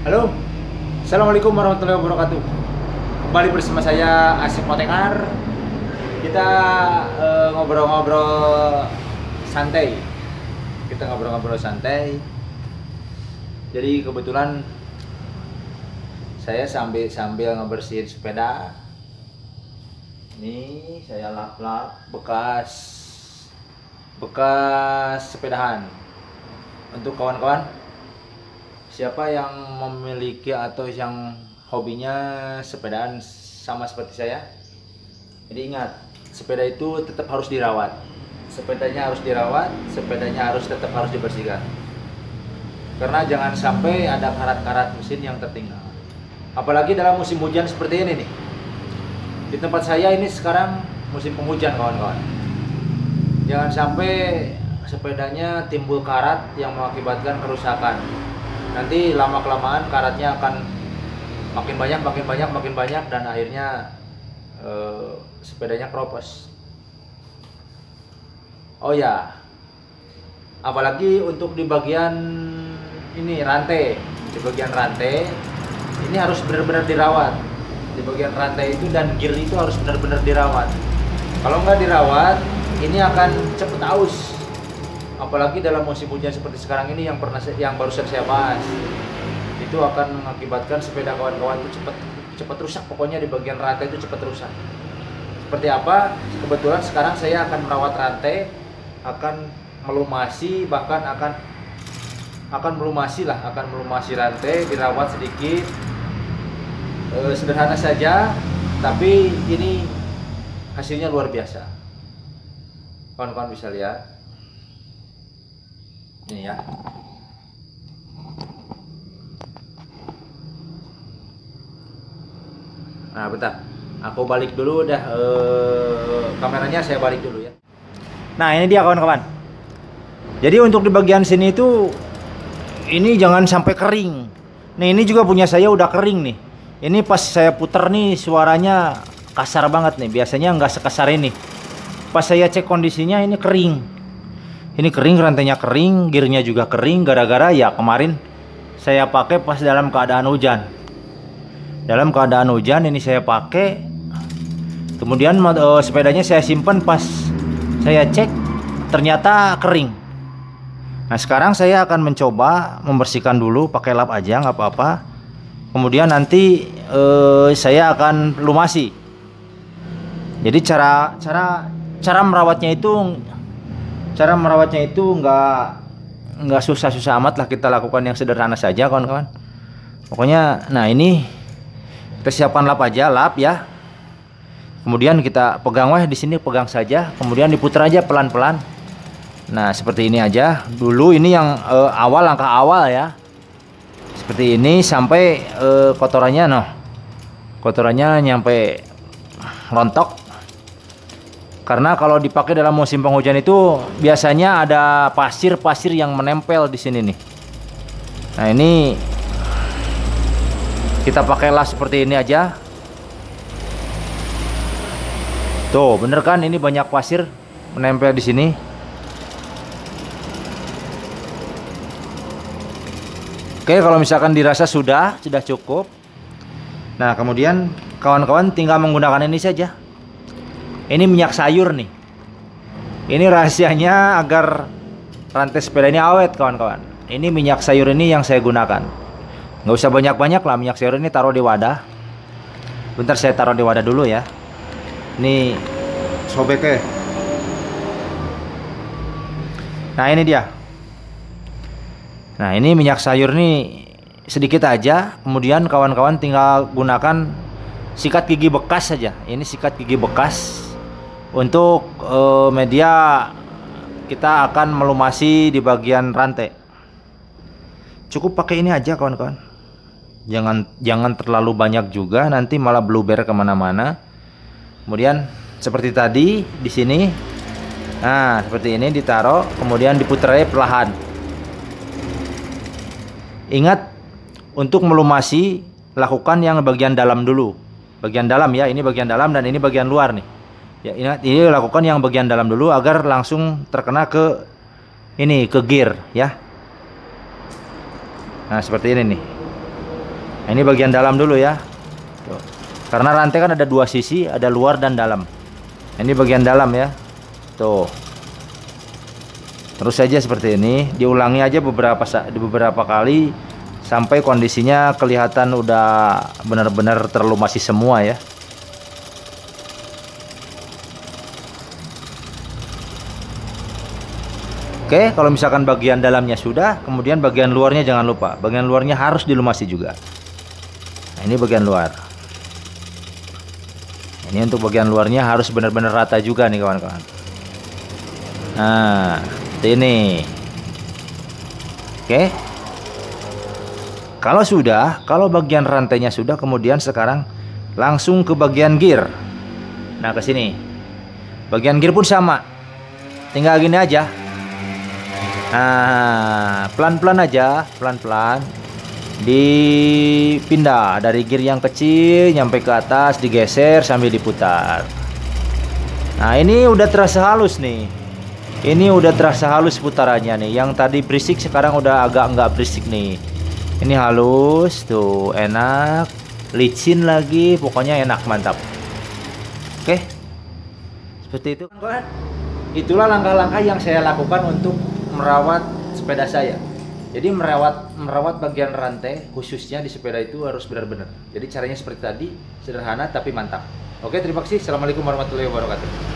Halo, Assalamualaikum warahmatullahi wabarakatuh. Kembali bersama saya Asep Motekar. Kita ngobrol-ngobrol santai. Kita ngobrol-ngobrol santai. Jadi kebetulan saya sambil ngebersihin sepeda. Ini saya lap-lap bekas sepedahan. Untuk kawan-kawan, siapa yang memiliki atau yang hobinya sepedaan sama seperti saya, jadi ingat, sepeda itu tetap harus dirawat. Sepedanya harus dirawat, sepedanya tetap harus dibersihkan. Karena jangan sampai ada karat-karat mesin yang tertinggal. Apalagi dalam musim hujan seperti ini nih. Di tempat saya ini sekarang musim penghujan, kawan-kawan. Jangan sampai sepedanya timbul karat yang mengakibatkan kerusakan. Nanti lama-kelamaan karatnya akan makin banyak dan akhirnya sepedanya keropos. Oh ya, apalagi untuk di bagian ini rantai, di bagian rantai ini harus benar-benar dirawat. Di bagian rantai itu dan gear itu harus benar-benar dirawat. Kalau nggak dirawat, ini akan cepet aus. Apalagi dalam musim hujan seperti sekarang ini yang barusan saya bahas, itu akan mengakibatkan sepeda kawan-kawan itu cepat rusak. Pokoknya di bagian rantai itu cepat rusak. Seperti apa? Kebetulan sekarang saya akan merawat rantai, akan melumasi, bahkan akan melumasi rantai, dirawat sedikit. Sederhana saja, tapi ini hasilnya luar biasa. Kawan-kawan bisa lihat. Ini ya. Nah, bentar. Aku balik dulu dah, kameranya saya balik dulu ya. Nah, ini dia kawan-kawan. Jadi untuk di bagian sini itu ini jangan sampai kering. Nih, ini juga punya saya udah kering nih. Ini pas saya puter nih suaranya kasar banget nih. Biasanya nggak sekasar ini. Pas saya cek kondisinya ini kering. Ini kering, rantainya kering, gearnya juga kering, gara-gara ya kemarin saya pakai pas dalam keadaan hujan. Dalam keadaan hujan ini saya pakai. Kemudian sepedanya saya simpan, pas saya cek ternyata kering. Nah, sekarang saya akan mencoba membersihkan dulu pakai lap aja, nggak apa-apa. Kemudian nanti saya akan lumasi. Jadi cara merawatnya itu nggak susah-susah amat lah, kita lakukan yang sederhana saja kawan-kawan. Pokoknya, nah ini kita siapkan lap aja, lap ya. Kemudian kita pegang di sini, pegang saja. Kemudian diputar aja pelan-pelan. Nah seperti ini aja dulu. Ini yang langkah awal ya. Seperti ini sampai kotorannya nyampe rontok. Karena kalau dipakai dalam musim penghujan itu biasanya ada pasir-pasir yang menempel di sini nih. Nah, ini kita pakailah seperti ini aja. Tuh, bener kan, ini banyak pasir menempel di sini. Oke, kalau misalkan dirasa sudah cukup. Nah, kemudian kawan-kawan tinggal menggunakan ini saja. Ini minyak sayur nih. Ini rahasianya agar rantai sepeda ini awet kawan-kawan. Ini minyak sayur ini yang saya gunakan. Nggak usah banyak-banyak lah, minyak sayur ini taruh di wadah. Bentar saya taruh di wadah dulu ya. Ini sobeknya. Nah ini dia. Nah ini minyak sayur nih sedikit aja. Kemudian kawan-kawan tinggal gunakan sikat gigi bekas saja. Ini sikat gigi bekas. Untuk media kita akan melumasi di bagian rantai. Cukup pakai ini aja kawan-kawan. Jangan terlalu banyak juga, nanti malah bluber kemana-mana. Kemudian seperti tadi di sini. Nah seperti ini ditaruh, kemudian diputar aja perlahan. Ingat, untuk melumasi lakukan yang bagian dalam dulu. Bagian dalam ya, ini bagian dalam dan ini bagian luar nih. Ya, ini lakukan yang bagian dalam dulu agar langsung terkena ke gear ya. Nah, seperti ini nih. Nah, ini bagian dalam dulu ya. Tuh. Karena rantai kan ada dua sisi, ada luar dan dalam. Nah, ini bagian dalam ya. Tuh. Terus saja seperti ini, diulangi aja beberapa kali sampai kondisinya kelihatan udah benar-benar terlumasi semua ya. Oke, kalau misalkan bagian dalamnya sudah, kemudian bagian luarnya jangan lupa. Bagian luarnya harus dilumasi juga. Nah, ini bagian luar. Ini untuk bagian luarnya harus benar-benar rata juga nih kawan-kawan. Nah, seperti ini. Oke. Kalau bagian rantainya sudah, kemudian sekarang langsung ke bagian gear. Nah, ke sini. Bagian gear pun sama. Tinggal gini aja. Nah, pelan-pelan aja, pelan-pelan dipindah dari gear yang kecil nyampe ke atas, digeser sambil diputar. Nah, ini udah terasa halus nih. Ini udah terasa halus putarannya nih. Yang tadi berisik sekarang udah agak nggak berisik nih. Ini halus tuh, enak, licin lagi, pokoknya enak, mantap. Oke, seperti itu kan. Itulah langkah-langkah yang saya lakukan untuk merawat sepeda saya. Jadi merawat bagian rantai khususnya di sepeda itu harus benar-benar. Jadi caranya seperti tadi, sederhana tapi mantap. Oke, terima kasih. Assalamualaikum warahmatullahi wabarakatuh.